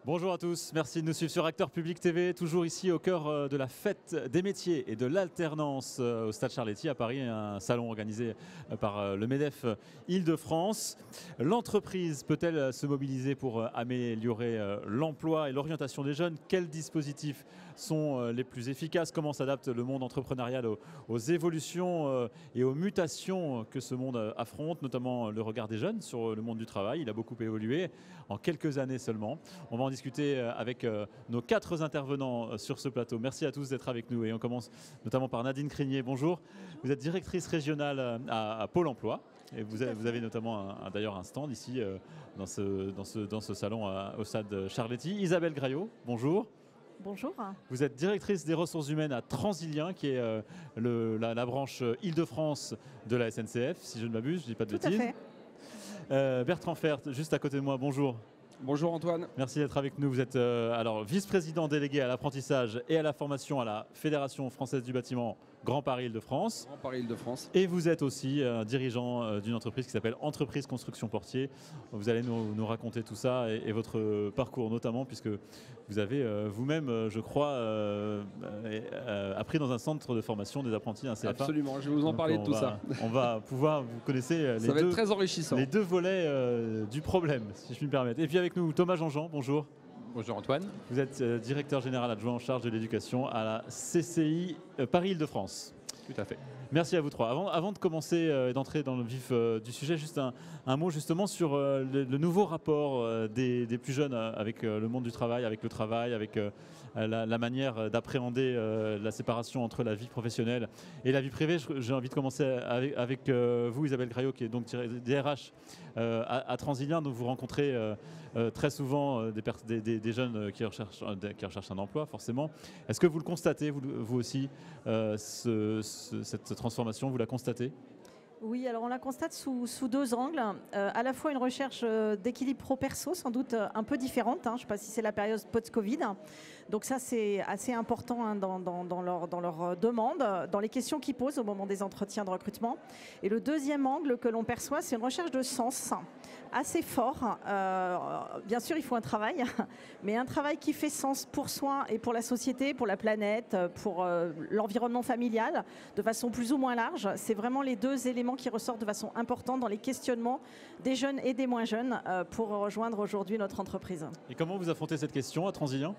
Bonjour à tous, merci de nous suivre sur Acteurs Public TV, toujours ici au cœur de la fête des métiers et de l'alternance au Stade Charléty à Paris, un salon organisé par le MEDEF Île-de-France. L'entreprise peut-elle se mobiliser pour améliorer l'emploi et l'orientation des jeunes? Quels dispositifs sont les plus efficaces? Comment s'adapte le monde entrepreneurial aux évolutions et aux mutations que ce monde affronte, notamment le regard des jeunes sur le monde du travail? Il a beaucoup évolué en quelques années seulement. On va en discuter avec nos 4 intervenants sur ce plateau. Merci à tous d'être avec nous et on commence notamment par Nadine Crinier. Bonjour. Vous êtes directrice régionale à Pôle emploi et vous avez notamment d'ailleurs un stand ici dans ce salon au Stade Charléty. Isabelle Graillot, bonjour. Bonjour. Vous êtes directrice des ressources humaines à Transilien, qui est la branche Île-de-France de la SNCF, si je ne m'abuse, je ne dis pas de bêtises. Tout à fait. Bertrand Fert, juste à côté de moi, bonjour. Bonjour Antoine. Merci d'être avec nous. Vous êtes vice-président délégué à l'apprentissage et à la formation à la Fédération française du bâtiment Grand Paris Île-de-France. Grand Paris Île-de-France. Et vous êtes aussi dirigeant d'une entreprise qui s'appelle Entreprise Construction Portier. Vous allez nous raconter tout ça et votre parcours notamment, puisque vous avez vous-même, je crois, appris dans un centre de formation des apprentis, un CFA. Absolument, je vais vous en parler de tout ça. On va pouvoir, vous connaissez ça va être très enrichissant. Les deux volets du problème, si je puis me permettre. Et puis avec nous, Thomas Jean-Jean, bonjour. Bonjour Antoine. Vous êtes directeur général adjoint en charge de l'éducation à la CCI Paris Île-de-France. Tout à fait. Merci à vous trois. Avant de commencer et d'entrer dans le vif du sujet, juste un mot justement sur le nouveau rapport des plus jeunes avec le monde du travail, avec le travail, avec la manière d'appréhender la séparation entre la vie professionnelle et la vie privée. J'ai envie de commencer avec vous, Isabelle Graillot, qui est donc DRH à Transilien. Donc vous rencontrez très souvent des jeunes qui recherchent un emploi, forcément. Est-ce que vous le constatez, vous aussi, cette transformation, vous la constatez? Oui, alors on la constate sous deux angles. À la fois une recherche d'équilibre pro-perso, sans doute un peu différente. Je ne sais pas si c'est la période post-Covid. Donc ça, c'est assez important dans leur demande, dans les questions qu'ils posent au moment des entretiens de recrutement. Et le deuxième angle que l'on perçoit, c'est une recherche de sens assez fort. Bien sûr, il faut un travail, mais un travail qui fait sens pour soi et pour la société, pour la planète, pour l'environnement familial, de façon plus ou moins large. C'est vraiment les deux éléments qui ressortent de façon importante dans les questionnements des jeunes et des moins jeunes pour rejoindre aujourd'hui notre entreprise. Et comment vous affrontez cette question à Transilien ?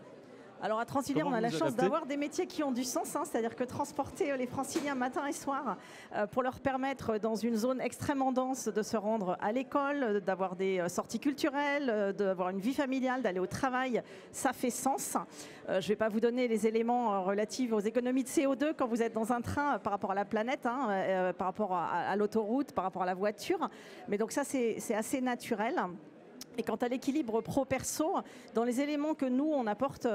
Alors à Transilien, on a la chance d'avoir des métiers qui ont du sens, c'est-à-dire que transporter les franciliens matin et soir pour leur permettre dans une zone extrêmement dense de se rendre à l'école, d'avoir des sorties culturelles, d'avoir une vie familiale, d'aller au travail, ça fait sens. Je ne vais pas vous donner les éléments relatifs aux économies de CO2 quand vous êtes dans un train par rapport à la planète, par rapport à l'autoroute, par rapport à la voiture, mais donc ça c'est assez naturel. Et quant à l'équilibre pro-perso, dans les éléments que nous, on apporte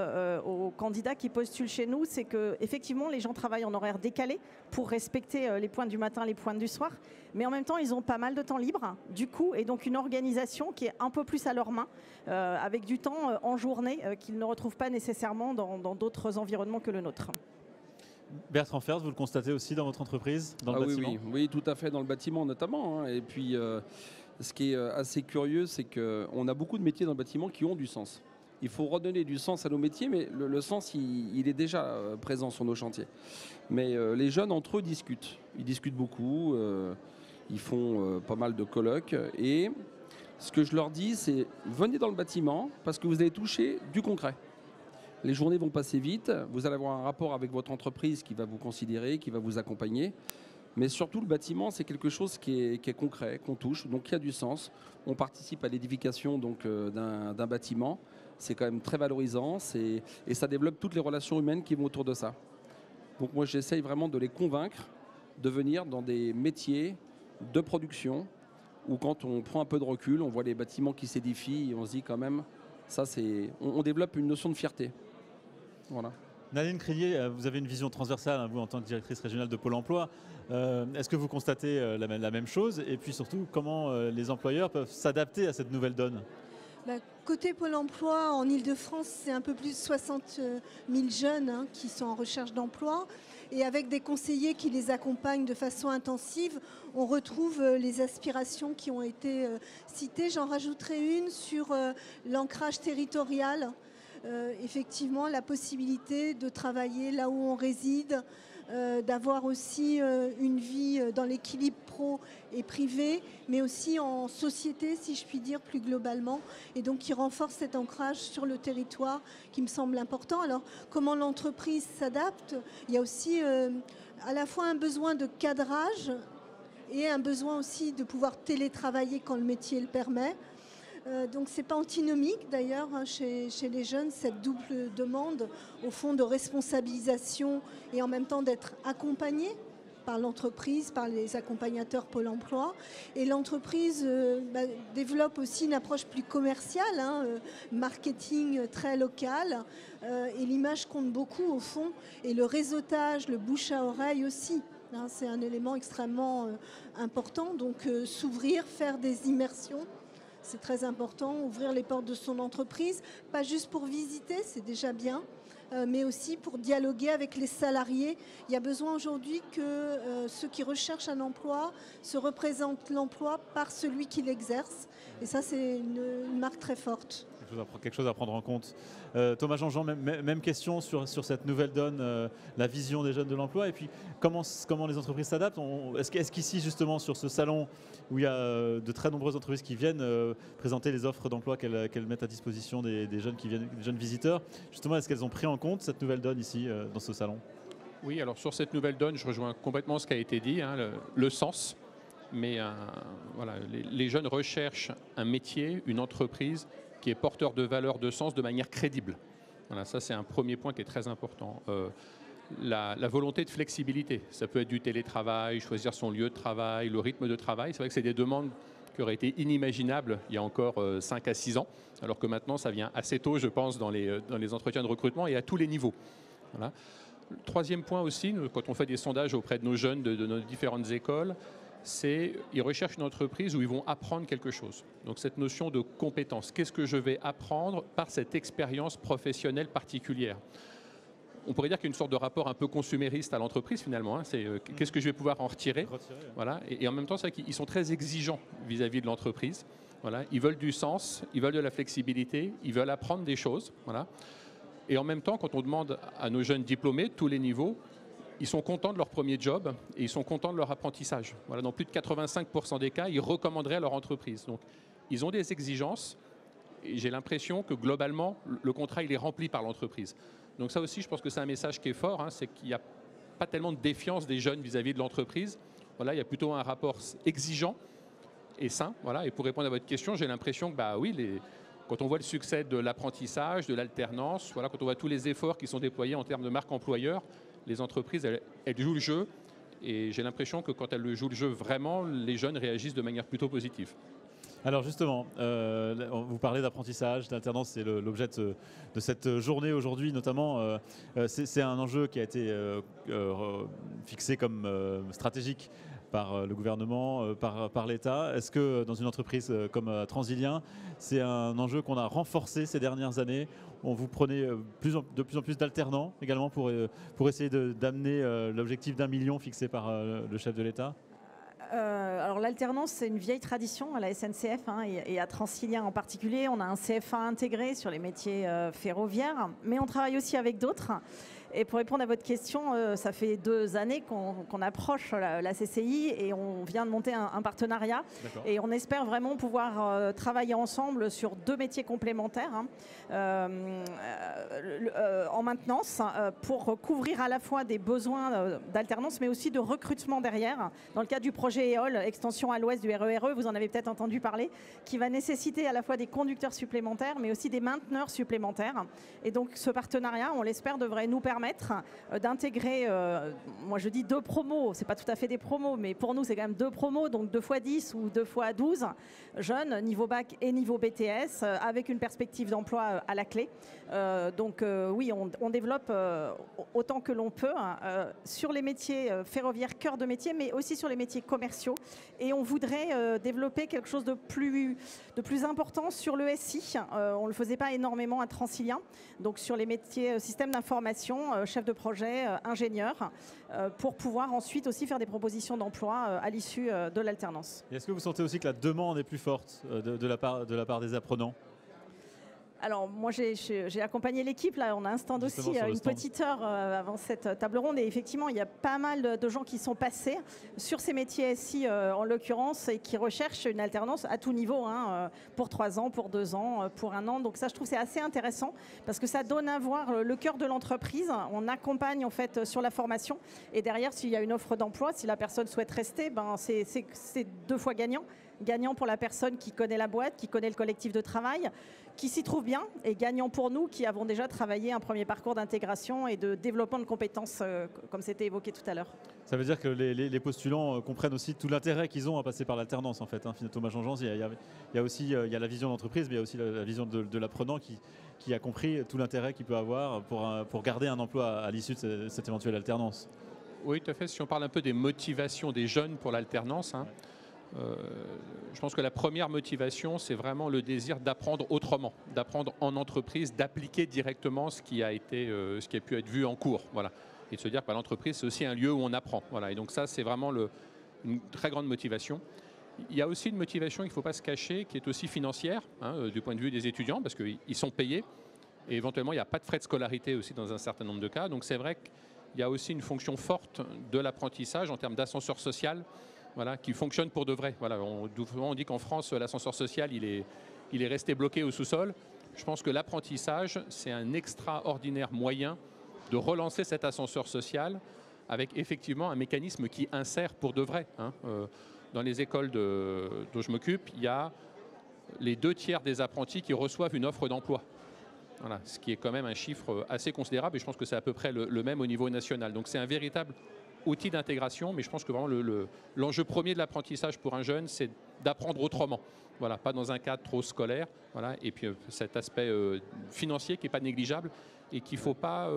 aux candidats qui postulent chez nous, c'est qu'effectivement, les gens travaillent en horaire décalé pour respecter les pointes du matin, les pointes du soir. Mais en même temps, ils ont pas mal de temps libre, du coup, et donc une organisation qui est un peu plus à leur main, avec du temps en journée qu'ils ne retrouvent pas nécessairement dans d'autres environnements que le nôtre. Bertrand Fert, vous le constatez aussi dans votre entreprise, dans le bâtiment ? Oui, tout à fait, dans le bâtiment notamment. Et puis, ce qui est assez curieux, c'est qu'on a beaucoup de métiers dans le bâtiment qui ont du sens. Il faut redonner du sens à nos métiers, mais le sens, il est déjà présent sur nos chantiers. Mais les jeunes, entre eux, discutent. Ils discutent beaucoup, ils font pas mal de colloques. Et ce que je leur dis, c'est venez dans le bâtiment parce que vous allez toucher du concret. Les journées vont passer vite, vous allez avoir un rapport avec votre entreprise qui va vous considérer, qui va vous accompagner. Mais surtout, le bâtiment, c'est quelque chose qui est concret, qu'on touche, donc qui a du sens. On participe à l'édification d'un bâtiment. C'est quand même très valorisant et ça développe toutes les relations humaines qui vont autour de ça. Donc moi, j'essaye vraiment de les convaincre de venir dans des métiers de production où quand on prend un peu de recul, on voit les bâtiments qui s'édifient et on se dit quand même, ça on développe une notion de fierté. Voilà. Nadine Crinier, vous avez une vision transversale, vous en tant que directrice régionale de Pôle emploi. Est-ce que vous constatez la même chose? Et puis surtout, comment les employeurs peuvent s'adapter à cette nouvelle donne? Côté Pôle emploi, en Ile-de-France, c'est un peu plus de 60 000 jeunes qui sont en recherche d'emploi. Et avec des conseillers qui les accompagnent de façon intensive, on retrouve les aspirations qui ont été citées. J'en rajouterai une sur l'ancrage territorial. Effectivement, la possibilité de travailler là où on réside, d'avoir aussi une vie dans l'équilibre pro et privé, mais aussi en société, si je puis dire, plus globalement, et donc qui renforce cet ancrage sur le territoire qui me semble important. Alors, comment l'entreprise s'adapte? Il y a aussi à la fois un besoin de cadrage et un besoin aussi de pouvoir télétravailler quand le métier le permet. Donc ce n'est pas antinomique d'ailleurs chez les jeunes, cette double demande au fond de responsabilisation et en même temps d'être accompagné par l'entreprise, par les accompagnateurs Pôle emploi. Et l'entreprise développe aussi une approche plus commerciale, marketing très local, et l'image compte beaucoup au fond, et le réseautage, le bouche à oreille aussi. C'est un élément extrêmement important, donc s'ouvrir, faire des immersions. C'est très important, ouvrir les portes de son entreprise, pas juste pour visiter, c'est déjà bien, mais aussi pour dialoguer avec les salariés. Il y a besoin aujourd'hui que ceux qui recherchent un emploi se représentent l'emploi par celui qui l'exerce. Et ça, c'est une marque très forte. Quelque chose à prendre en compte. Thomas Jean-Jean, même question sur cette nouvelle donne, la vision des jeunes de l'emploi, et puis comment les entreprises s'adaptent. Est-ce qu'ici, justement, sur ce salon où il y a de très nombreuses entreprises qui viennent présenter les offres d'emploi qu'elles mettent à disposition des jeunes qui viennent, des jeunes visiteurs, justement, est-ce qu'elles ont pris en compte cette nouvelle donne ici, dans ce salon? Oui, alors sur cette nouvelle donne, je rejoins complètement ce qui a été dit, le sens. Mais voilà, les jeunes recherchent un métier, une entreprise qui est porteur de valeurs, de sens, de manière crédible. Voilà, ça c'est un premier point qui est très important. La volonté de flexibilité, ça peut être du télétravail, choisir son lieu de travail, le rythme de travail. C'est vrai que c'est des demandes qui auraient été inimaginables il y a encore 5 à 6 ans, alors que maintenant ça vient assez tôt, je pense, dans les entretiens de recrutement et à tous les niveaux. Voilà. Le troisième point aussi, quand on fait des sondages auprès de nos jeunes de nos différentes écoles, c'est qu'ils recherchent une entreprise où ils vont apprendre quelque chose. Donc cette notion de compétence, qu'est-ce que je vais apprendre par cette expérience professionnelle particulière? On pourrait dire qu'il y a une sorte de rapport un peu consumériste à l'entreprise finalement. C'est qu'est-ce que je vais pouvoir en retirer, voilà. Et en même temps, c'est qu'ils sont très exigeants vis-à-vis de l'entreprise. Voilà. Ils veulent du sens, ils veulent de la flexibilité, ils veulent apprendre des choses. Voilà. Et en même temps, quand on demande à nos jeunes diplômés de tous les niveaux, ils sont contents de leur premier job et ils sont contents de leur apprentissage. Voilà, dans plus de 85% des cas, ils recommanderaient à leur entreprise. Donc, ils ont des exigences et j'ai l'impression que globalement, le contrat il est rempli par l'entreprise. Donc ça aussi, je pense que c'est un message qui est fort, c'est qu'il n'y a pas tellement de défiance des jeunes vis-à-vis de l'entreprise. Voilà, il y a plutôt un rapport exigeant et sain. Voilà, et pour répondre à votre question, j'ai l'impression que oui, quand on voit le succès de l'apprentissage, de l'alternance, voilà, quand on voit tous les efforts qui sont déployés en termes de marque employeur, les entreprises, elles jouent le jeu et j'ai l'impression que quand elles jouent le jeu vraiment, les jeunes réagissent de manière plutôt positive. Alors justement, vous parlez d'apprentissage, d'alternance, c'est l'objet de cette journée aujourd'hui notamment. C'est un enjeu qui a été fixé comme stratégique par le gouvernement, par l'État. Est-ce que dans une entreprise comme Transilien, c'est un enjeu qu'on a renforcé ces dernières années? Vous prenez de plus en plus d'alternants également pour essayer d'amener l'objectif d'1 million fixé par le chef de l'État? Alors l'alternance, c'est une vieille tradition à la SNCF et à Transilien en particulier. On a un CFA intégré sur les métiers ferroviaires, mais on travaille aussi avec d'autres. Et pour répondre à votre question, ça fait 2 années qu'on approche la CCI et on vient de monter un partenariat. Et on espère vraiment pouvoir travailler ensemble sur 2 métiers complémentaires en maintenance pour couvrir à la fois des besoins d'alternance mais aussi de recrutement derrière. Dans le cadre du projet EOL, extension à l'ouest du RERE, vous en avez peut-être entendu parler, qui va nécessiter à la fois des conducteurs supplémentaires mais aussi des mainteneurs supplémentaires. Et donc ce partenariat, on l'espère, devrait nous permettre permettre d'intégrer, moi je dis 2 promos, c'est pas tout à fait des promos, mais pour nous c'est quand même 2 promos, donc 2 x 10 ou 2 x 12 jeunes, niveau bac et niveau BTS, avec une perspective d'emploi à la clé. Donc oui, on développe autant que l'on peut sur les métiers ferroviaires, cœur de métier, mais aussi sur les métiers commerciaux. Et on voudrait développer quelque chose de plus important sur le SI. On ne le faisait pas énormément à Transilien. Donc sur les métiers système d'information, chef de projet, ingénieur, pour pouvoir ensuite aussi faire des propositions d'emploi à l'issue de l'alternance. Est-ce que vous sentez aussi que la demande est plus forte de la part des apprenants ? Alors moi j'ai accompagné l'équipe, là on a un stand aussi, une petite heure avant cette table ronde, et effectivement il y a pas mal de gens qui sont passés sur ces métiers SI en l'occurrence, et qui recherchent une alternance à tout niveau, pour 3 ans, pour 2 ans, pour 1 an. Donc ça je trouve c'est assez intéressant parce que ça donne à voir le cœur de l'entreprise. On accompagne en fait sur la formation, et derrière s'il y a une offre d'emploi, si la personne souhaite rester, c'est 2 fois gagnant. Gagnant pour la personne qui connaît la boîte, qui connaît le collectif de travail, qui s'y trouve bien, et gagnant pour nous qui avons déjà travaillé un premier parcours d'intégration et de développement de compétences, comme c'était évoqué tout à l'heure. Ça veut dire que les postulants comprennent aussi tout l'intérêt qu'ils ont à passer par l'alternance en fait. Thomas Jean-Jean, il y a aussi la vision d'entreprise, mais il y a aussi la vision de l'apprenant qui a compris tout l'intérêt qu'il peut avoir pour garder un emploi à l'issue de cette éventuelle alternance. Oui, tout à fait. Si on parle un peu des motivations des jeunes pour l'alternance, je pense que la première motivation, c'est vraiment le désir d'apprendre autrement, d'apprendre en entreprise, d'appliquer directement ce qui a pu être vu en cours. Voilà. Et de se dire que l'entreprise, c'est aussi un lieu où on apprend. Voilà. Et donc ça, c'est vraiment une très grande motivation. Il y a aussi une motivation, il ne faut pas se cacher, qui est aussi financière, du point de vue des étudiants, parce qu'ils sont payés. Et éventuellement, il n'y a pas de frais de scolarité aussi dans un certain nombre de cas. Donc c'est vrai qu'il y a aussi une fonction forte de l'apprentissage en termes d'ascenseur social, voilà, qui fonctionne pour de vrai. Voilà, on dit qu'en France, l'ascenseur social, il est resté bloqué au sous-sol. Je pense que l'apprentissage, c'est un extraordinaire moyen de relancer cet ascenseur social avec effectivement un mécanisme qui insère pour de vrai. Dans les écoles dont je m'occupe, il y a les 2/3 des apprentis qui reçoivent une offre d'emploi. Voilà, ce qui est quand même un chiffre assez considérable, et je pense que c'est à peu près le même au niveau national. Donc c'est un véritable outil d'intégration, mais je pense que vraiment l'enjeu premier de l'apprentissage pour un jeune, c'est d'apprendre autrement. Voilà, pas dans un cadre trop scolaire. Voilà, et puis cet aspect financier qui n'est pas négligeable et qu'il ne faut pas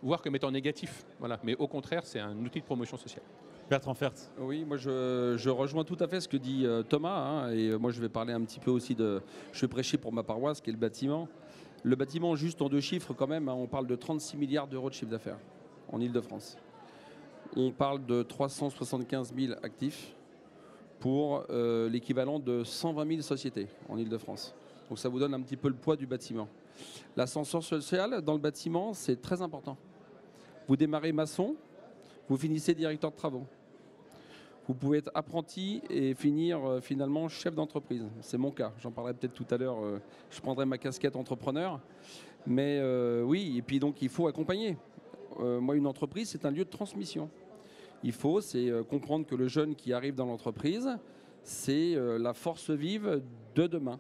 voir comme étant négatif. Voilà, mais au contraire, c'est un outil de promotion sociale. Bertrand Fert. Oui, moi je rejoins tout à fait ce que dit Thomas, et moi je vais parler un petit peu aussi je vais prêcher pour ma paroisse qui est le bâtiment. Le bâtiment, juste en 2 chiffres quand même, on parle de 36 milliards d'euros de chiffre d'affaires en Ile-de-France. On parle de 375 000 actifs pour l'équivalent de 120 000 sociétés en Ile-de-France. Donc ça vous donne un petit peu le poids du bâtiment. L'ascenseur social dans le bâtiment, c'est très important. Vous démarrez maçon, vous finissez directeur de travaux. Vous pouvez être apprenti et finir finalement chef d'entreprise. C'est mon cas. J'en parlerai peut-être tout à l'heure. Je prendrai ma casquette entrepreneur. Mais oui, et puis donc il faut accompagner. Moi, une entreprise, c'est un lieu de transmission. Il faut, c'est comprendre que le jeune qui arrive dans l'entreprise, c'est la force vive de demain.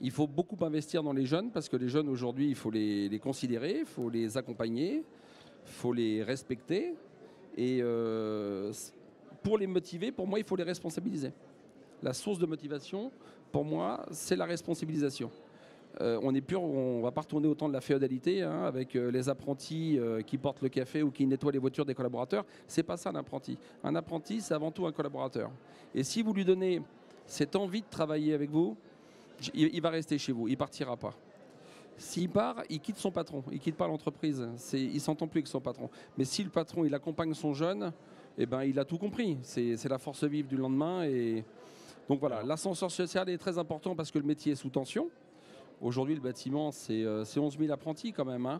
Il faut beaucoup investir dans les jeunes parce que les jeunes aujourd'hui, il faut les considérer, il faut les accompagner, il faut les respecter. Et pour les motiver, pour moi, il faut les responsabiliser. La source de motivation, pour moi, c'est la responsabilisation. On ne va pas retourner au temps de la féodalité avec les apprentis qui portent le café ou qui nettoient les voitures des collaborateurs. C'est pas ça un apprenti. Un apprenti, c'est avant tout un collaborateur. Et si vous lui donnez cette envie de travailler avec vous, il va rester chez vous, il ne partira pas. S'il part, il quitte son patron, il ne quitte pas l'entreprise. Il ne s'entend plus avec son patron. Mais si le patron il accompagne son jeune, eh ben, il a tout compris. C'est la force vive du lendemain. Et donc voilà, l'ascenseur social est très important parce que le métier est sous tension. Aujourd'hui, le bâtiment, c'est 11 000 apprentis quand même.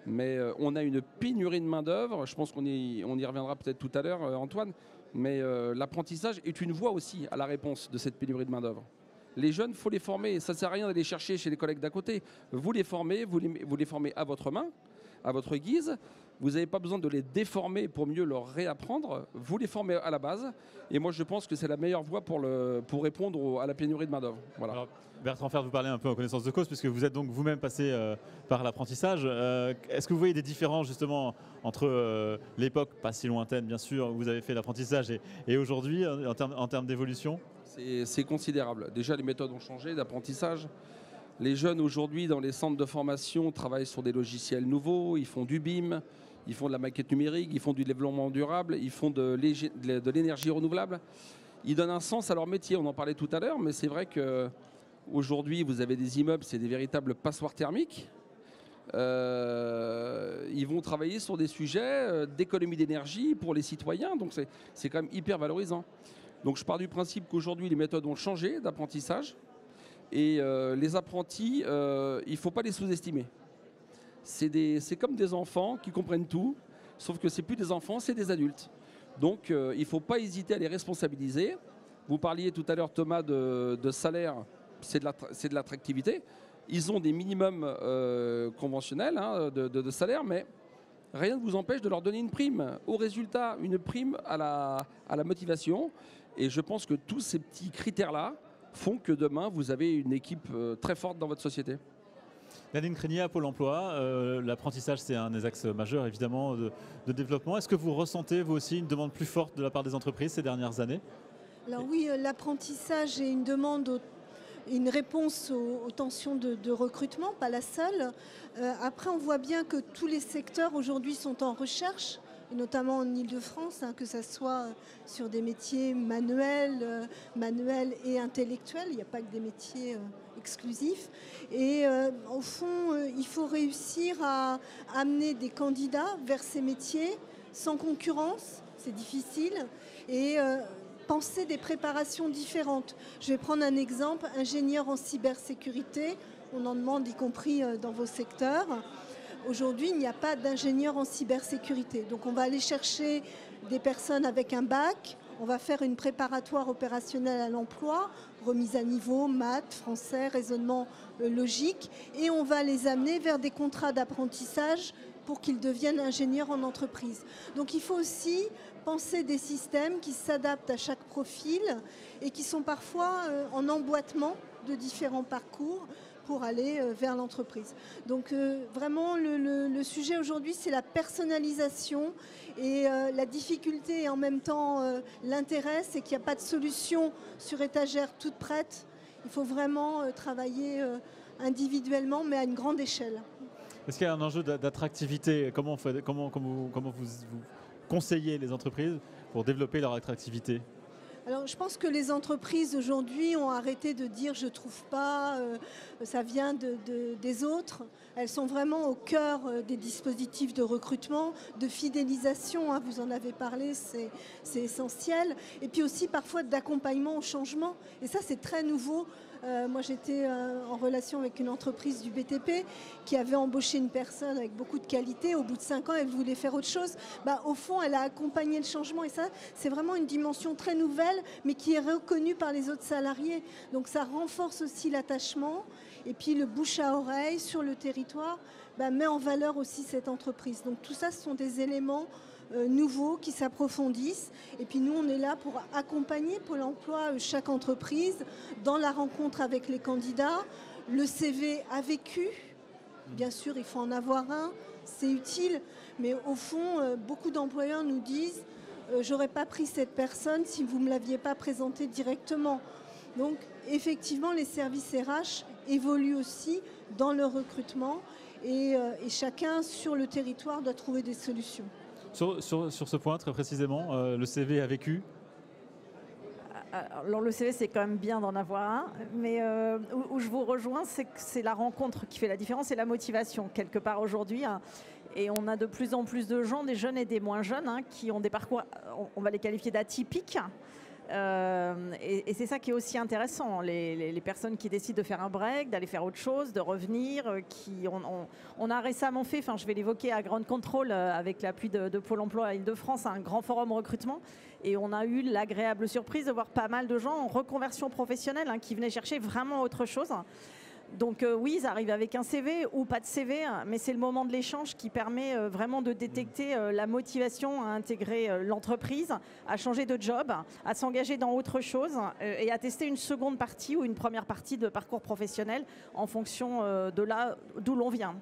Mais on a une pénurie de main-d'œuvre. Je pense qu'on y reviendra peut-être tout à l'heure, Antoine. Mais l'apprentissage est une voie aussi à la réponse de cette pénurie de main-d'œuvre. Les jeunes, il faut les former. Ça ne sert à rien d'aller chercher chez les collègues d'à côté. Vous les formez, vous les formez à votre main, à votre guise. Vous n'avez pas besoin de les déformer pour mieux leur réapprendre. Vous les formez à la base. Et moi, je pense que c'est la meilleure voie pour répondre à la pénurie de main-d'œuvre. Voilà. Alors, Bertrand Fert, vous parlez un peu en connaissance de cause, puisque vous êtes donc vous-même passé par l'apprentissage. Est-ce que vous voyez des différences justement entre l'époque, pas si lointaine bien sûr, où vous avez fait l'apprentissage et aujourd'hui en termes d'évolution? C'est considérable. Déjà, les méthodes ont changé d'apprentissage. Les jeunes aujourd'hui dans les centres de formation travaillent sur des logiciels nouveaux, ils font du BIM, ils font de la maquette numérique, ils font du développement durable, ils font de l'énergie renouvelable. Ils donnent un sens à leur métier, on en parlait tout à l'heure, mais c'est vrai qu'aujourd'hui, vous avez des immeubles, c'est des véritables passoires thermiques. Ils vont travailler sur des sujets d'économie d'énergie pour les citoyens, donc c'est quand même hyper valorisant. Donc je pars du principe qu'aujourd'hui, les méthodes ont changé d'apprentissage et les apprentis, il ne faut pas les sous-estimer. C'est comme des enfants qui comprennent tout, sauf que ce n'est plus des enfants, c'est des adultes. Donc il ne faut pas hésiter à les responsabiliser. Vous parliez tout à l'heure, Thomas, de salaire, c'est de l'attractivité. Ils ont des minimums conventionnels de salaire, mais rien ne vous empêche de leur donner une prime au résultat, une prime à la motivation. Et je pense que tous ces petits critères-là font que demain, vous avez une équipe très forte dans votre société. Nadine Crinier à Pôle emploi, l'apprentissage c'est un des axes majeurs évidemment de développement. Est-ce que vous ressentez vous aussi une demande plus forte de la part des entreprises ces dernières années? Alors oui, l'apprentissage est une demande, une réponse aux tensions de recrutement, pas la seule. Après, on voit bien que tous les secteurs aujourd'hui sont en recherche, et notamment en Ile-de-France, que ce soit sur des métiers manuels et intellectuels. Il n'y a pas que des métiers exclusifs. Et au fond, il faut réussir à amener des candidats vers ces métiers sans concurrence. C'est difficile. Et penser des préparations différentes. Je vais prendre un exemple, ingénieur en cybersécurité. On en demande, y compris dans vos secteurs. Aujourd'hui, il n'y a pas d'ingénieur en cybersécurité. Donc on va aller chercher des personnes avec un bac, on va faire une préparatoire opérationnelle à l'emploi, remise à niveau, maths, français, raisonnement logique, et on va les amener vers des contrats d'apprentissage pour qu'ils deviennent ingénieurs en entreprise. Donc il faut aussi penser des systèmes qui s'adaptent à chaque profil et qui sont parfois en emboîtement de différents parcours pour aller vers l'entreprise. Donc vraiment, le sujet aujourd'hui, c'est la personnalisation et la difficulté et en même temps l'intérêt, c'est qu'il n'y a pas de solution sur étagère toute prête. Il faut vraiment travailler individuellement, mais à une grande échelle. Est-ce qu'il y a un enjeu d'attractivité? Comment vous conseillez les entreprises pour développer leur attractivité? Alors, je pense que les entreprises aujourd'hui ont arrêté de dire « je ne trouve pas, ça vient des autres ». Elles sont vraiment au cœur des dispositifs de recrutement, de fidélisation, vous en avez parlé, c'est essentiel. Et puis aussi parfois d'accompagnement au changement. Et ça, c'est très nouveau. Moi, j'étais en relation avec une entreprise du BTP qui avait embauché une personne avec beaucoup de qualité. Au bout de 5 ans, elle voulait faire autre chose. Au fond, elle a accompagné le changement. Et ça, c'est vraiment une dimension très nouvelle, mais qui est reconnue par les autres salariés. Donc, ça renforce aussi l'attachement. Et puis, le bouche à oreille sur le territoire met en valeur aussi cette entreprise. Donc, tout ça, ce sont des éléments nouveaux qui s'approfondissent. Et puis nous, on est là pour accompagner Pôle emploi, chaque entreprise, dans la rencontre avec les candidats. Le CV a vécu. Bien sûr, il faut en avoir un. C'est utile. Mais au fond, beaucoup d'employeurs nous disent « j'aurais pas pris cette personne si vous ne me l'aviez pas présentée directement ». Donc, effectivement, les services RH évoluent aussi dans le recrutement et chacun sur le territoire doit trouver des solutions. Sur ce point, très précisément, le CV a vécu? Alors le CV, c'est quand même bien d'en avoir un, mais où je vous rejoins, c'est que c'est la rencontre qui fait la différence et la motivation, quelque part aujourd'hui. Et on a de plus en plus de gens, des jeunes et des moins jeunes, qui ont des parcours, on va les qualifier d'atypiques. Et c'est ça qui est aussi intéressant, les personnes qui décident de faire un break, d'aller faire autre chose, de revenir, on a récemment fait, je vais l'évoquer à Ground Control avec l'appui de Pôle emploi à Île-de-France, un grand forum recrutement, et on a eu l'agréable surprise de voir pas mal de gens en reconversion professionnelle qui venaient chercher vraiment autre chose. Donc oui, ils arrivent avec un CV ou pas de CV, mais c'est le moment de l'échange qui permet vraiment de détecter la motivation à intégrer l'entreprise, à changer de job, à s'engager dans autre chose et à tester une seconde partie ou une première partie de parcours professionnel en fonction de là d'où l'on vient.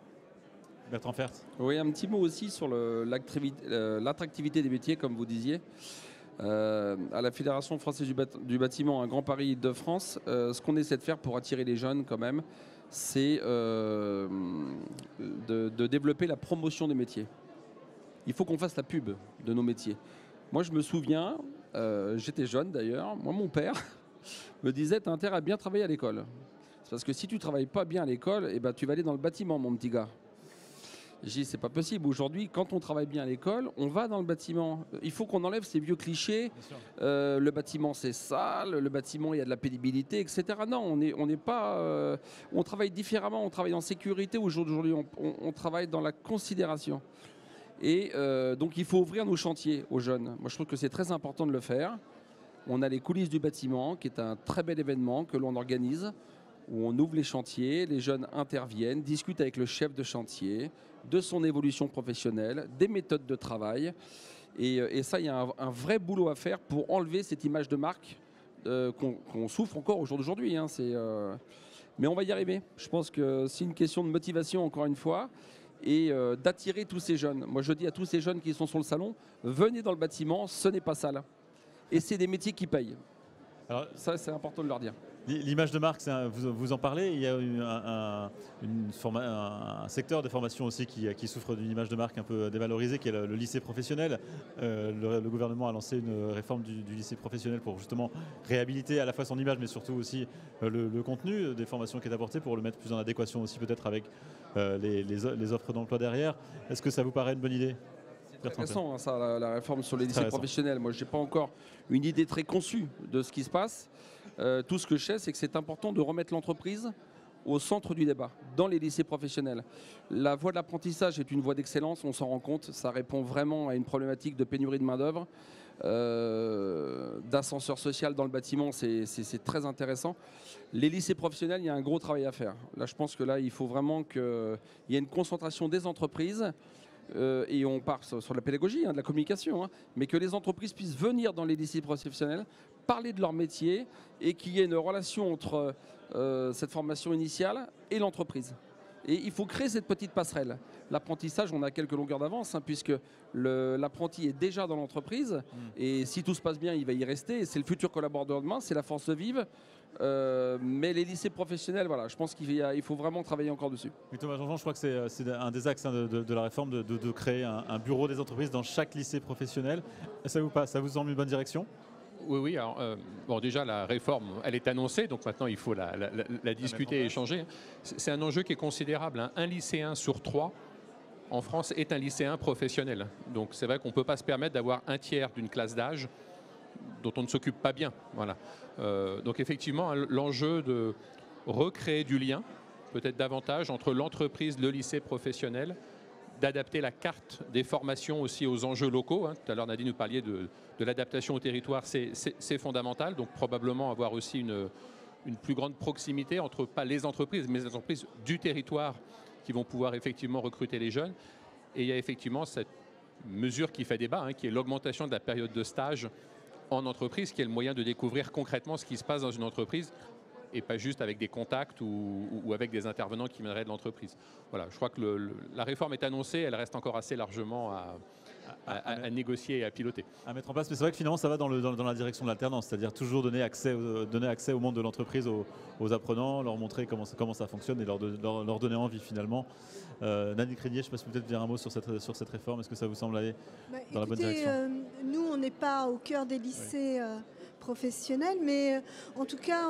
Bertrand Fert. Oui, un petit mot aussi sur l'attractivité des métiers, comme vous disiez. À la Fédération française du bâtiment, un Grand Paris de France, ce qu'on essaie de faire pour attirer les jeunes quand même, c'est de développer la promotion des métiers. Il faut qu'on fasse la pub de nos métiers. Moi, je me souviens, j'étais jeune d'ailleurs, moi, mon père me disait « tu as intérêt à bien travailler à l'école ». C'est parce que si tu ne travailles pas bien à l'école, eh ben, tu vas aller dans le bâtiment, mon petit gars. J'ai dit, c'est pas possible. Aujourd'hui, quand on travaille bien à l'école, on va dans le bâtiment. Il faut qu'on enlève ces vieux clichés. Le bâtiment, c'est sale. Le bâtiment, il y a de la pénibilité, etc. Non, on n'est pas... on travaille différemment. On travaille en sécurité. Aujourd'hui, on travaille dans la considération. Et donc, il faut ouvrir nos chantiers aux jeunes. Moi, je trouve que c'est très important de le faire. On a les coulisses du bâtiment, qui est un très bel événement que l'on organise, où on ouvre les chantiers, les jeunes interviennent, discutent avec le chef de chantier, de son évolution professionnelle, des méthodes de travail. Et ça, il y a un vrai boulot à faire pour enlever cette image de marque qu'on souffre encore au jour d'aujourd'hui. Hein. Mais on va y arriver. Je pense que c'est une question de motivation, encore une fois, et d'attirer tous ces jeunes. Moi, je dis à tous ces jeunes qui sont sur le salon, venez dans le bâtiment, ce n'est pas sale. Et c'est des métiers qui payent. Alors, ça, c'est important de leur dire. L'image de marque, vous en parlez, il y a un secteur de formation aussi qui souffre d'une image de marque un peu dévalorisée, qui est le lycée professionnel. Le gouvernement a lancé une réforme du lycée professionnel pour justement réhabiliter à la fois son image, mais surtout aussi le contenu des formations qui est apporté pour le mettre plus en adéquation aussi peut-être avec les offres d'emploi derrière. Est-ce que ça vous paraît une bonne idée ? C'est intéressant, hein, ça, la réforme sur les lycées professionnels. Moi, je n'ai pas encore une idée très conçue de ce qui se passe. Tout ce que je sais, c'est que c'est important de remettre l'entreprise au centre du débat, dans les lycées professionnels. La voie de l'apprentissage est une voie d'excellence, on s'en rend compte. Ça répond vraiment à une problématique de pénurie de main-d'œuvre, d'ascenseur social dans le bâtiment, c'est très intéressant. Les lycées professionnels, il y a un gros travail à faire. Là, je pense que là, il faut vraiment qu'il y ait une concentration des entreprises. Et on part sur la pédagogie, de la communication, mais que les entreprises puissent venir dans les lycées professionnels, parler de leur métier et qu'il y ait une relation entre cette formation initiale et l'entreprise. Et il faut créer cette petite passerelle. L'apprentissage, on a quelques longueurs d'avance, puisque l'apprenti est déjà dans l'entreprise et si tout se passe bien, il va y rester. C'est le futur collaborateur de demain, c'est la force vive. Mais les lycées professionnels, voilà, je pense qu'il faut vraiment travailler encore dessus. Oui, Thomas Jean-Jean, je crois que c'est un des axes de la réforme de créer un bureau des entreprises dans chaque lycée professionnel. Ça vous semble une bonne direction ? Oui. Alors, bon, déjà, la réforme, elle est annoncée, donc maintenant, il faut la discuter et échanger. C'est un enjeu qui est considérable. Un lycéen sur 3 en France est un lycéen professionnel. Donc, c'est vrai qu'on ne peut pas se permettre d'avoir un tiers d'une classe d'âge dont on ne s'occupe pas bien. Voilà. Donc, effectivement, l'enjeu de recréer du lien, peut-être davantage, entre l'entreprise, le lycée professionnel, d'adapter la carte des formations aussi aux enjeux locaux. Tout à l'heure, Nadine, nous parliez de l'adaptation au territoire, c'est fondamental. Donc, probablement avoir aussi une plus grande proximité entre, pas les entreprises, mais les entreprises du territoire qui vont pouvoir effectivement recruter les jeunes. Et il y a effectivement cette mesure qui fait débat, qui est l'augmentation de la période de stage en entreprise, qui est le moyen de découvrir concrètement ce qui se passe dans une entreprise et pas juste avec des contacts ou avec des intervenants qui viendraient de l'entreprise. Voilà, je crois que la réforme est annoncée, elle reste encore assez largement à négocier et à piloter. À mettre en place, mais c'est vrai que finalement ça va dans la direction de l'alternance, c'est-à-dire toujours donner accès au monde de l'entreprise aux apprenants, leur montrer comment ça fonctionne et leur donner envie finalement. Nadine Crinier, je ne sais pas si vous pouvez dire un mot sur cette réforme, est-ce que ça vous semble aller dans la bonne direction ? Nous, on n'est pas au cœur des lycées professionnels, mais en tout cas,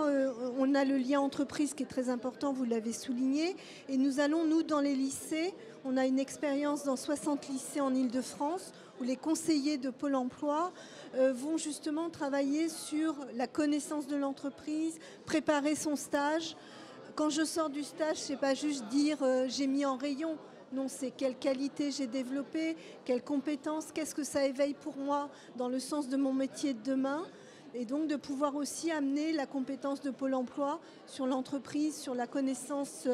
on a le lien entreprise qui est très important, vous l'avez souligné, et nous allons, nous, dans les lycées, on a une expérience dans 60 lycées en Île-de-France, où les conseillers de Pôle emploi vont justement travailler sur la connaissance de l'entreprise, préparer son stage. Quand je sors du stage, c'est pas juste dire j'ai mis en rayon. Non, c'est quelle qualité j'ai développée, quelles compétences, qu'est-ce que ça éveille pour moi dans le sens de mon métier de demain. et donc de pouvoir aussi amener la compétence de Pôle emploi sur l'entreprise, sur la connaissance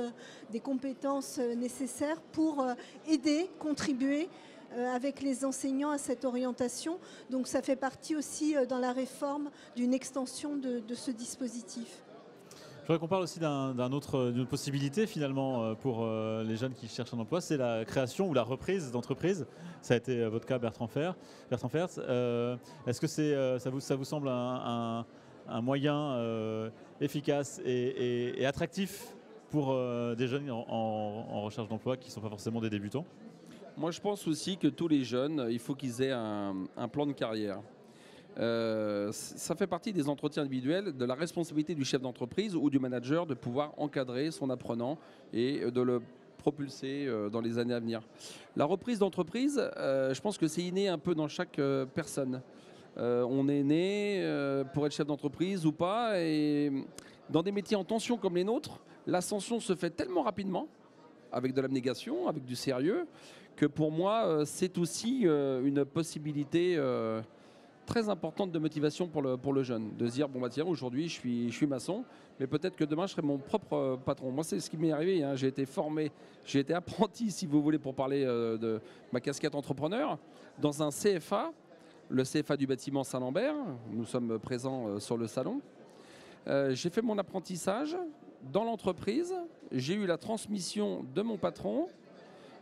des compétences nécessaires pour aider, contribuer avec les enseignants à cette orientation. Donc ça fait partie aussi dans la réforme d'une extension de ce dispositif. Je voudrais qu'on parle aussi d'une possibilité finalement pour les jeunes qui cherchent un emploi, c'est la création ou la reprise d'entreprise. Ça a été votre cas, Bertrand Fers. Est-ce que ça vous semble un moyen efficace et attractif pour des jeunes en recherche d'emploi qui ne sont pas forcément des débutants? Moi, je pense aussi que tous les jeunes, il faut qu'ils aient un plan de carrière. Ça fait partie des entretiens individuels, de la responsabilité du chef d'entreprise ou du manager de pouvoir encadrer son apprenant et de le propulser dans les années à venir. La reprise d'entreprise, je pense que c'est inné un peu dans chaque personne. On est né pour être chef d'entreprise ou pas, et dans des métiers en tension comme les nôtres, l'ascension se fait tellement rapidement, avec de l'abnégation, avec du sérieux, que pour moi, c'est aussi une possibilité très importante de motivation pour le jeune, de se dire bon bah tiens, aujourd'hui je suis maçon, mais peut-être que demain je serai mon propre patron. Moi c'est ce qui m'est arrivé, hein. J'ai été formé, j'ai été apprenti si vous voulez pour parler de ma casquette entrepreneur dans un CFA, le CFA du bâtiment Saint-Lambert. Nous sommes présents sur le salon. J'ai fait mon apprentissage dans l'entreprise, j'ai eu la transmission de mon patron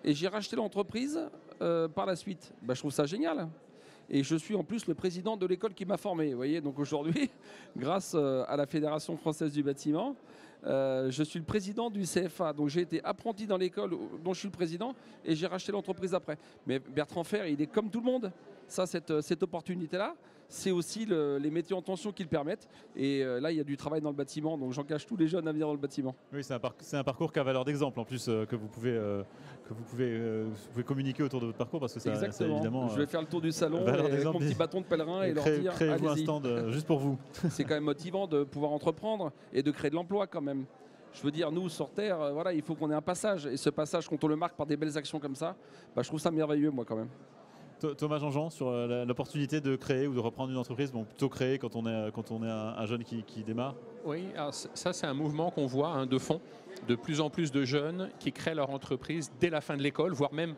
et j'ai racheté l'entreprise par la suite. Bah, je trouve ça génial. Et je suis en plus le président de l'école qui m'a formé. Vous voyez, donc aujourd'hui, grâce à la Fédération française du bâtiment, je suis le président du CFA. Donc j'ai été apprenti dans l'école dont je suis le président et j'ai racheté l'entreprise après. Mais Bertrand Fers, il est comme tout le monde. Ça, cette opportunité-là, c'est aussi les métiers en tension qui le permettent. Et là, il y a du travail dans le bâtiment. Donc j'engage tous les jeunes à venir dans le bâtiment. Oui, c'est un parcours qui a valeur d'exemple en plus, que vous pouvez communiquer autour de votre parcours, parce que ça, évidemment. Je vais faire le tour du salon avec mon petit bâton de pèlerin et leur dire créez-vous un stand juste pour vous. C'est quand même motivant de pouvoir entreprendre et de créer de l'emploi quand même. Je veux dire, nous, sur Terre, voilà, il faut qu'on ait un passage. Et ce passage, quand on le marque par des belles actions comme ça, bah, je trouve ça merveilleux, moi, quand même. Thomas Jean-Jean, sur l'opportunité de créer ou de reprendre une entreprise, bon, plutôt créer quand on est un jeune qui démarre. Oui, alors ça c'est un mouvement qu'on voit de fond. De plus en plus de jeunes qui créent leur entreprise dès la fin de l'école, voire même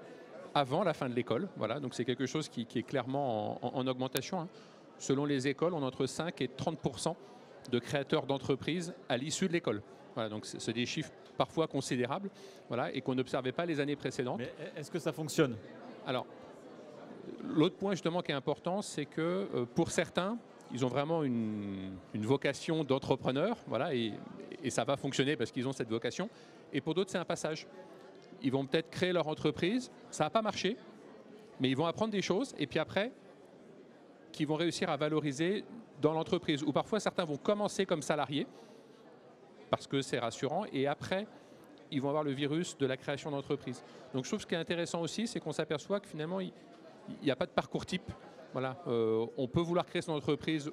avant la fin de l'école. Voilà, donc c'est quelque chose qui est clairement en augmentation, hein. Selon les écoles, on a entre 5 et 30% de créateurs d'entreprises à l'issue de l'école. Voilà, donc c'est des chiffres parfois considérables, voilà, et qu'on n'observait pas les années précédentes. Mais est-ce que ça fonctionne? Alors, l'autre point justement qui est important, c'est que pour certains, ils ont vraiment une vocation d'entrepreneur, voilà, et ça va fonctionner parce qu'ils ont cette vocation. Et pour d'autres, c'est un passage. Ils vont peut-être créer leur entreprise, ça n'a pas marché, mais ils vont apprendre des choses, et puis après, qu'ils vont réussir à valoriser dans l'entreprise. Ou parfois, certains vont commencer comme salariés, parce que c'est rassurant, et après, ils vont avoir le virus de la création d'entreprise. Donc je trouve que ce qui est intéressant aussi, c'est qu'on s'aperçoit que finalement, il n'y a pas de parcours type. Voilà, on peut vouloir créer son entreprise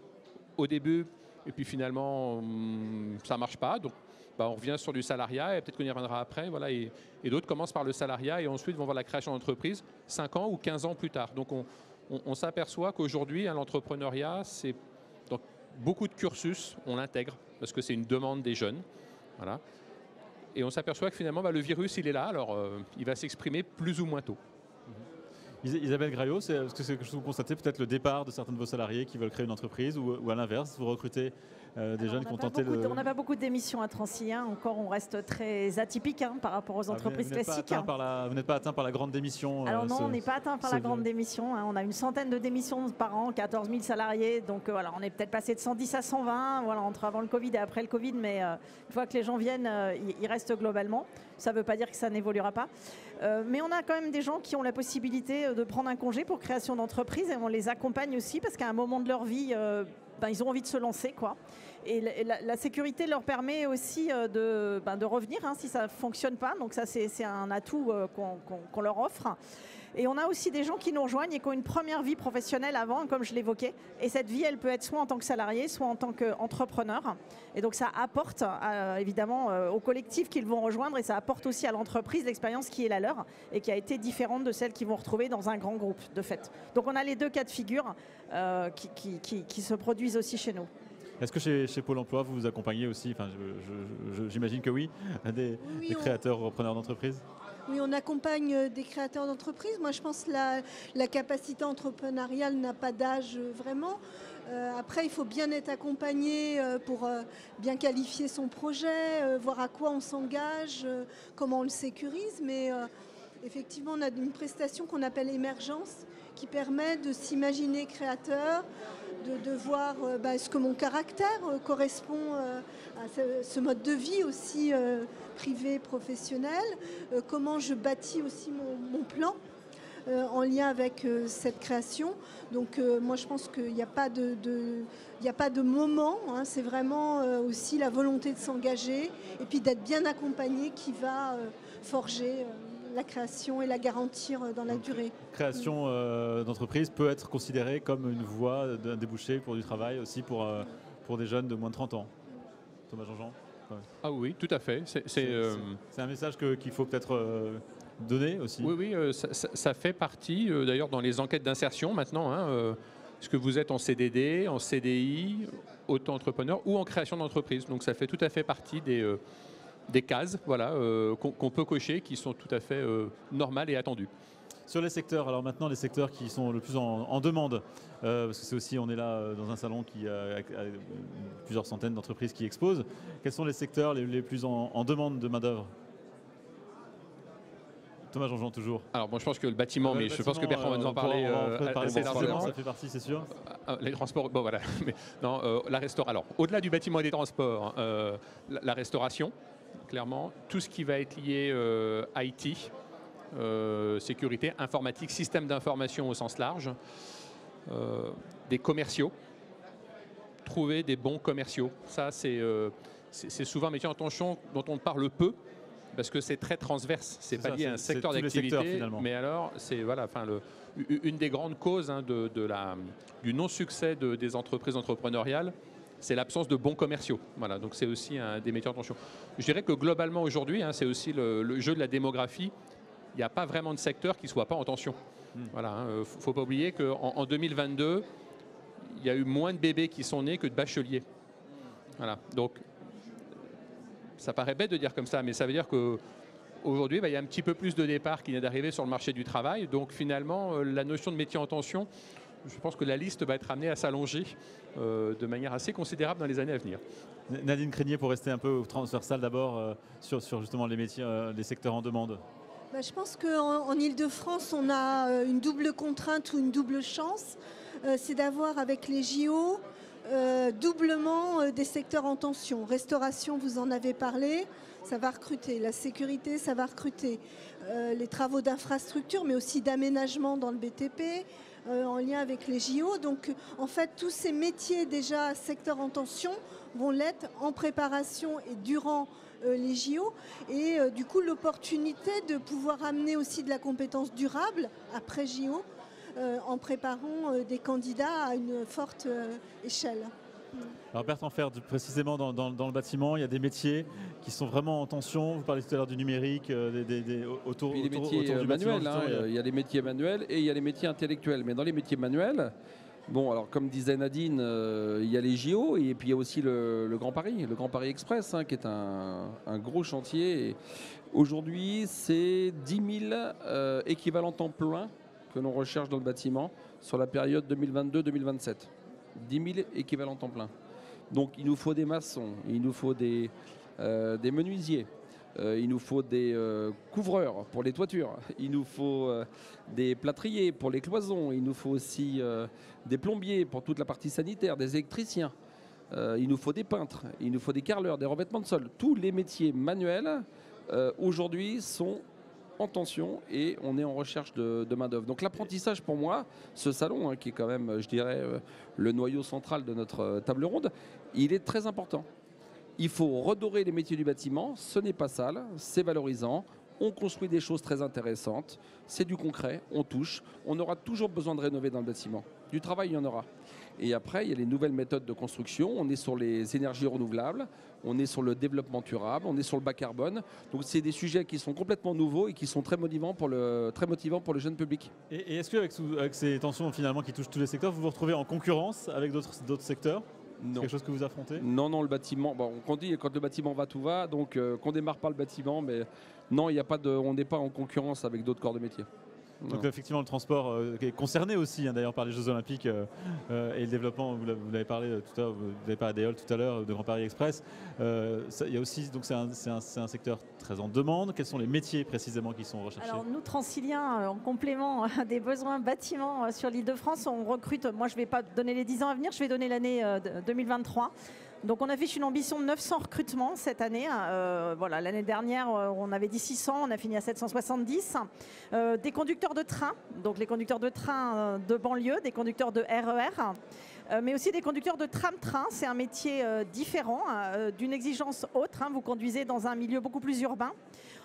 au début, et puis finalement, ça ne marche pas. Donc bah, on revient sur du salariat, et peut-être qu'on y reviendra après. Voilà, et d'autres commencent par le salariat, et ensuite vont voir la création d'entreprise 5 ans ou 15 ans plus tard. Donc on s'aperçoit qu'aujourd'hui, l'entrepreneuriat, c'est donc beaucoup de cursus, on l'intègre, parce que c'est une demande des jeunes. Voilà. Et on s'aperçoit que finalement, bah, le virus, il est là, alors il va s'exprimer plus ou moins tôt. Isabelle Graillot, est-ce que c'est quelque chose que vous constatez, peut-être le départ de certains de vos salariés qui veulent créer une entreprise, ou à l'inverse, vous recrutez des jeunes qui ont tenté On n'a pas beaucoup de démissions à Trancy, hein. Encore, on reste très atypique, hein, par rapport aux entreprises classiques. Vous n'êtes pas atteint par la grande démission? Alors non, on n'est pas atteint par la grande démission, hein. On a une centaine de démissions par an, 14 000 salariés. Donc voilà, on est peut-être passé de 110 à 120, voilà, entre avant le Covid et après le Covid. Mais une fois que les gens viennent, ils restent globalement. Ça ne veut pas dire que ça n'évoluera pas. Mais on a quand même des gens qui ont la possibilité de prendre un congé pour création d'entreprise, et on les accompagne aussi parce qu'à un moment de leur vie, ils ont envie de se lancer, quoi. Et la sécurité leur permet aussi de revenir, hein, si ça ne fonctionne pas. Donc ça, c'est un atout qu'on leur offre. Et on a aussi des gens qui nous rejoignent et qui ont une première vie professionnelle avant, comme je l'évoquais. Et cette vie, elle peut être soit en tant que salarié, soit en tant qu'entrepreneur. Et donc ça apporte évidemment au collectif qu'ils vont rejoindre et ça apporte aussi à l'entreprise l'expérience qui est la leur et qui a été différente de celle qu'ils vont retrouver dans un grand groupe, de fait. Donc on a les deux cas de figure qui se produisent aussi chez nous. Est-ce que chez Pôle emploi, vous vous accompagnez aussi, enfin, j'imagine que oui, des créateurs ou repreneurs d'entreprise? Oui, on accompagne des créateurs d'entreprise. Moi, je pense que la capacité entrepreneuriale n'a pas d'âge vraiment. Après, il faut bien être accompagné pour bien qualifier son projet, voir à quoi on s'engage, comment on le sécurise. Mais effectivement, on a une prestation qu'on appelle émergence qui permet de s'imaginer créateur, de voir est-ce que mon caractère correspond à ce mode de vie aussi privé, professionnel, comment je bâtis aussi mon plan en lien avec cette création. Donc moi je pense qu'il n'y a pas de moment, hein, c'est vraiment aussi la volonté de s'engager et puis d'être bien accompagné qui va forger la création et la garantir dans la durée. Création d'entreprise peut être considérée comme une voie d'un débouché pour du travail aussi pour des jeunes de moins de 30 ans. Thomas Jean-Jean? Ouais. Ah oui, tout à fait. C'est un message qu'il faut peut-être donner aussi. Oui, ça fait partie d'ailleurs dans les enquêtes d'insertion maintenant. Hein, est-ce que vous êtes en CDD, en CDI, auto-entrepreneur ou en création d'entreprise? Donc ça fait tout à fait partie des cases voilà, qu'on peut cocher, qui sont tout à fait normales et attendues. Sur les secteurs, alors maintenant les secteurs qui sont le plus en demande, parce que c'est aussi, on est là dans un salon qui a plusieurs centaines d'entreprises qui exposent. Quels sont les secteurs les plus en demande de main-d'œuvre? Thomas Jean-Jean toujours. Alors bon, je pense que le bâtiment, mais je pense que Bertrand va nous en parler assez largement. Ça fait partie, c'est sûr. Les transports, bon voilà. Mais, non, la restauration. Alors, au-delà du bâtiment et des transports, la restauration, clairement, tout ce qui va être lié IT, sécurité, informatique, système d'information au sens large, des commerciaux, trouver des bons commerciaux. Ça, c'est souvent un métier en tension dont on parle peu, parce que c'est très transverse, c'est pas lié à un secteur d'activité, mais alors c'est voilà, enfin une des grandes causes hein, du non-succès des entreprises entrepreneuriales, c'est l'absence de bons commerciaux. Voilà, donc c'est aussi un des métiers en tension. Je dirais que globalement aujourd'hui, hein, c'est aussi le jeu de la démographie. Il n'y a pas vraiment de secteur qui ne soit pas en tension. Voilà, hein, faut pas oublier qu'en 2022, il y a eu moins de bébés qui sont nés que de bacheliers. Voilà, donc ça paraît bête de dire comme ça, mais ça veut dire qu'aujourd'hui, il y a un petit peu plus de départs qui viennent d'arriver sur le marché du travail. Donc finalement, la notion de métier en tension, je pense que la liste va être amenée à s'allonger de manière assez considérable dans les années à venir. Nadine Crénier, pour rester un peu transversale d'abord, sur justement les métiers, les secteurs en demande. Je pense qu'en Ile-de-France, on a une double contrainte ou une double chance. C'est d'avoir avec les JO doublement des secteurs en tension. Restauration, vous en avez parlé, ça va recruter. La sécurité, ça va recruter. Les travaux d'infrastructure, mais aussi d'aménagement dans le BTP, en lien avec les JO. Donc, en fait, tous ces métiers déjà secteurs en tension vont l'être en préparation et durant les JO. Et du coup, l'opportunité de pouvoir amener aussi de la compétence durable après JO, en préparant des candidats à une forte échelle. Alors Bertrand Ferd, précisément dans le bâtiment, il y a des métiers qui sont vraiment en tension. Vous parlez tout à l'heure du numérique, autour du manuels. bâtiment. Il y a les métiers manuels et il y a les métiers intellectuels. Mais dans les métiers manuels, bon, alors comme disait Nadine, il y a les JO et puis il y a aussi le Grand Paris, le Grand Paris Express, hein, qui est un gros chantier. Aujourd'hui, c'est 10 000 équivalents temps plein que l'on recherche dans le bâtiment sur la période 2022-2027. 10 000 équivalents temps plein. Donc il nous faut des maçons, il nous faut des menuisiers, il nous faut des couvreurs pour les toitures, il nous faut des plâtriers pour les cloisons, il nous faut aussi des plombiers pour toute la partie sanitaire, des électriciens, il nous faut des peintres, il nous faut des carreleurs, des revêtements de sol. Tous les métiers manuels aujourd'hui sont en tension et on est en recherche de main-d'œuvre. Donc l'apprentissage pour moi, ce salon hein, qui est quand même, je dirais, le noyau central de notre table ronde, il est très important. Il faut redorer les métiers du bâtiment, ce n'est pas sale, c'est valorisant. On construit des choses très intéressantes. C'est du concret, on touche. On aura toujours besoin de rénover dans le bâtiment. Du travail, il y en aura. Et après, il y a les nouvelles méthodes de construction. On est sur les énergies renouvelables, on est sur le développement durable, on est sur le bas carbone. Donc, c'est des sujets qui sont complètement nouveaux et qui sont très motivants pour le jeune public. Et est-ce qu'avec ces tensions finalement qui touchent tous les secteurs, vous vous retrouvez en concurrence avec d'autres secteurs ? C'est quelque chose que vous affrontez ? Non, le bâtiment, bon, on dit quand le bâtiment va, tout va. Donc, qu'on démarre pas le bâtiment, mais non, on n'est pas en concurrence avec d'autres corps de métier. Donc effectivement, le transport est concerné aussi d'ailleurs par les Jeux Olympiques et le développement, vous l'avez parlé tout à l'heure, vous avez parlé d'Eole tout à l'heure, de Grand Paris Express. Il y a aussi, donc c'est un secteur très en demande. Quels sont les métiers précisément qui sont recherchés ? Alors nous, Transiliens, en complément des besoins bâtiments sur l'Île-de-France, on recrute, moi je ne vais pas donner les 10 ans à venir, je vais donner l'année 2023. Donc on affiche une ambition de 900 recrutements cette année. Voilà, l'année dernière, on avait dit 600, on a fini à 770. Des conducteurs de train, donc les conducteurs de train de banlieue, des conducteurs de RER, mais aussi des conducteurs de tram-train. C'est un métier différent, d'une exigence autre. Vous conduisez dans un milieu beaucoup plus urbain.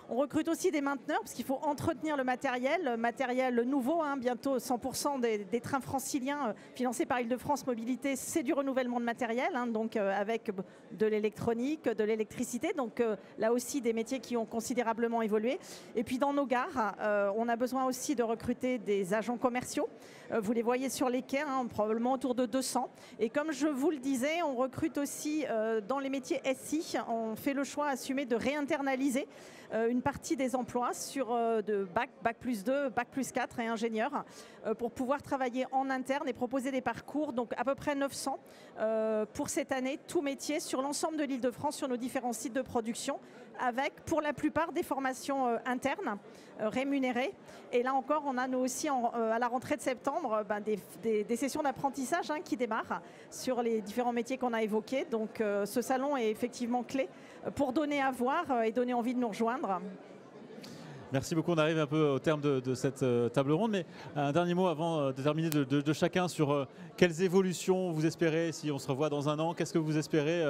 On recrute aussi des mainteneurs parce qu'il faut entretenir le matériel nouveau. Bientôt 100% des trains franciliens financés par Île-de-France Mobilité, c'est du renouvellement de matériel, donc avec de l'électronique, de l'électricité. Donc là aussi des métiers qui ont considérablement évolué. Et puis dans nos gares, on a besoin aussi de recruter des agents commerciaux. Vous les voyez sur les quais, probablement autour de 200. Et comme je vous le disais, on recrute aussi dans les métiers SI. On fait le choix assumé de réinternaliser une partie des emplois sur de bac plus 2, bac plus 4 et ingénieurs pour pouvoir travailler en interne et proposer des parcours, donc à peu près 900 pour cette année, tout métier sur l'ensemble de l'Île-de-France, sur nos différents sites de production, avec pour la plupart des formations internes rémunérées. Et là encore, on a nous aussi à la rentrée de septembre des sessions d'apprentissage qui démarrent sur les différents métiers qu'on a évoqués. Donc ce salon est effectivement clé pour donner à voir et donner envie de nous rejoindre. Merci beaucoup, on arrive un peu au terme de cette table ronde, mais un dernier mot avant de terminer de chacun sur quelles évolutions vous espérez, si on se revoit dans un an, qu'est-ce que vous espérez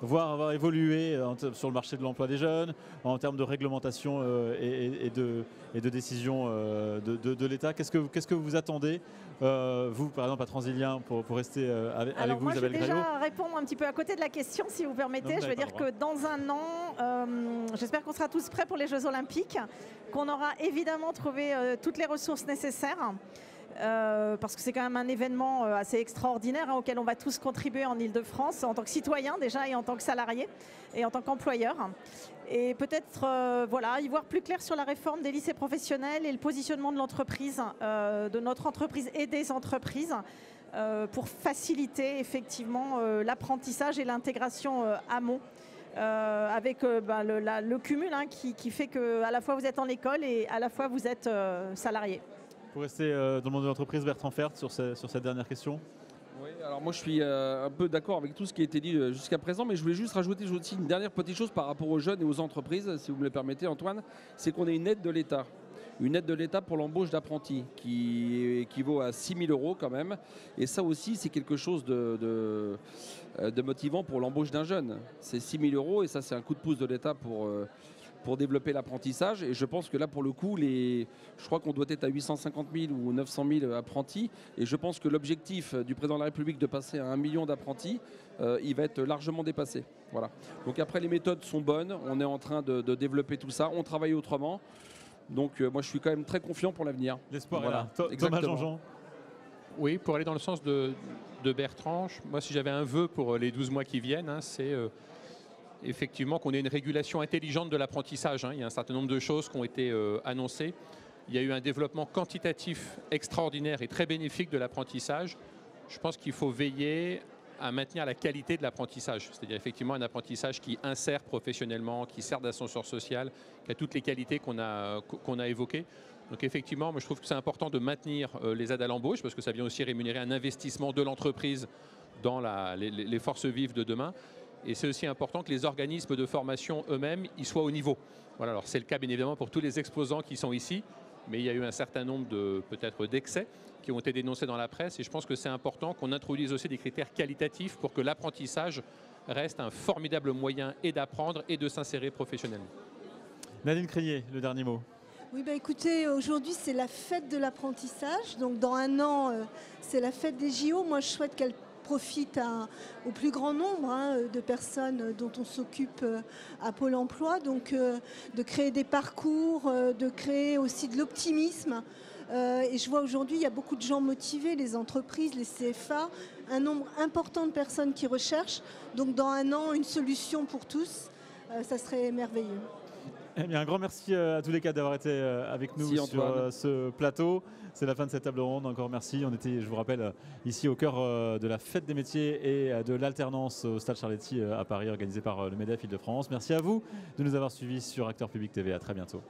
voir avoir évolué sur le marché de l'emploi des jeunes, en termes de réglementation et de décision de l'État. Qu'est-ce que vous attendez, vous par exemple à Transilien, pour rester avec Alors vous, moi, Isabelle Gréau? Je vais déjà répondre un petit peu à côté de la question, si vous permettez. Non, je veux dire que dans un an, j'espère qu'on sera tous prêts pour les Jeux Olympiques, qu'on aura évidemment trouvé toutes les ressources nécessaires, parce que c'est quand même un événement assez extraordinaire auquel on va tous contribuer en Île-de-France, en tant que citoyen déjà, et en tant que salarié, et en tant qu'employeur. Et peut-être y voir plus clair sur la réforme des lycées professionnels et le positionnement de l'entreprise, de notre entreprise et des entreprises, pour faciliter effectivement l'apprentissage et l'intégration amont. Avec le cumul qui fait qu'à la fois vous êtes en école et à la fois vous êtes salarié. Pour rester dans le monde de l'entreprise, Bertrand Fert, sur cette dernière question. Oui, alors moi je suis un peu d'accord avec tout ce qui a été dit jusqu'à présent, mais je voulais juste rajouter aussi une dernière petite chose par rapport aux jeunes et aux entreprises, si vous me le permettez Antoine, c'est qu'on a une aide de l'État. Une aide de l'État pour l'embauche d'apprentis qui équivaut à 6 000 € quand même. Et ça aussi, c'est quelque chose de motivant pour l'embauche d'un jeune. C'est 6 000 € et ça, c'est un coup de pouce de l'État pour développer l'apprentissage. Et je pense que là, pour le coup, je crois qu'on doit être à 850 000 ou 900 000 apprentis. Et je pense que l'objectif du président de la République de passer à 1 million d'apprentis, il va être largement dépassé. Voilà. Donc après, les méthodes sont bonnes. On est en train de développer tout ça. On travaille autrement. Donc moi je suis quand même très confiant pour l'avenir. L'espoir voilà. est là. Thomas Jean-Jean. Oui, pour aller dans le sens de Bertrand, moi si j'avais un vœu pour les 12 mois qui viennent, c'est effectivement qu'on ait une régulation intelligente de l'apprentissage. Il y a un certain nombre de choses qui ont été annoncées. Il y a eu un développement quantitatif extraordinaire et très bénéfique de l'apprentissage. Je pense qu'il faut veiller à maintenir la qualité de l'apprentissage, c'est-à-dire effectivement un apprentissage qui insère professionnellement, qui sert d'ascenseur social, qui a toutes les qualités qu'on a évoquées. Donc effectivement, moi je trouve que c'est important de maintenir les aides à l'embauche parce que ça vient aussi rémunérer un investissement de l'entreprise dans les forces vives de demain. Et c'est aussi important que les organismes de formation eux-mêmes ils soient au niveau. Voilà, alors c'est le cas bien évidemment pour tous les exposants qui sont ici, mais il y a eu un certain nombre peut-être d'excès qui ont été dénoncés dans la presse et je pense que c'est important qu'on introduise aussi des critères qualitatifs pour que l'apprentissage reste un formidable moyen et d'apprendre et de s'insérer professionnellement. Nadine Crinier, le dernier mot. Oui, écoutez, aujourd'hui c'est la fête de l'apprentissage. Donc dans un an, c'est la fête des JO. Moi, je souhaite qu'elle profite au plus grand nombre de personnes dont on s'occupe à Pôle emploi. Donc de créer des parcours, de créer aussi de l'optimisme. Et je vois aujourd'hui, il y a beaucoup de gens motivés, les entreprises, les CFA, un nombre important de personnes qui recherchent. Donc dans un an, une solution pour tous, ça serait merveilleux. Eh bien, un grand merci à tous les quatre d'avoir été avec nous sur ce plateau. C'est la fin de cette table ronde. Encore merci. On était, je vous rappelle, ici au cœur de la fête des métiers et de l'alternance au Stade Charletti à Paris, organisée par le MEDEF Île-de-France. Merci à vous de nous avoir suivis sur Acteurs Public TV. À très bientôt.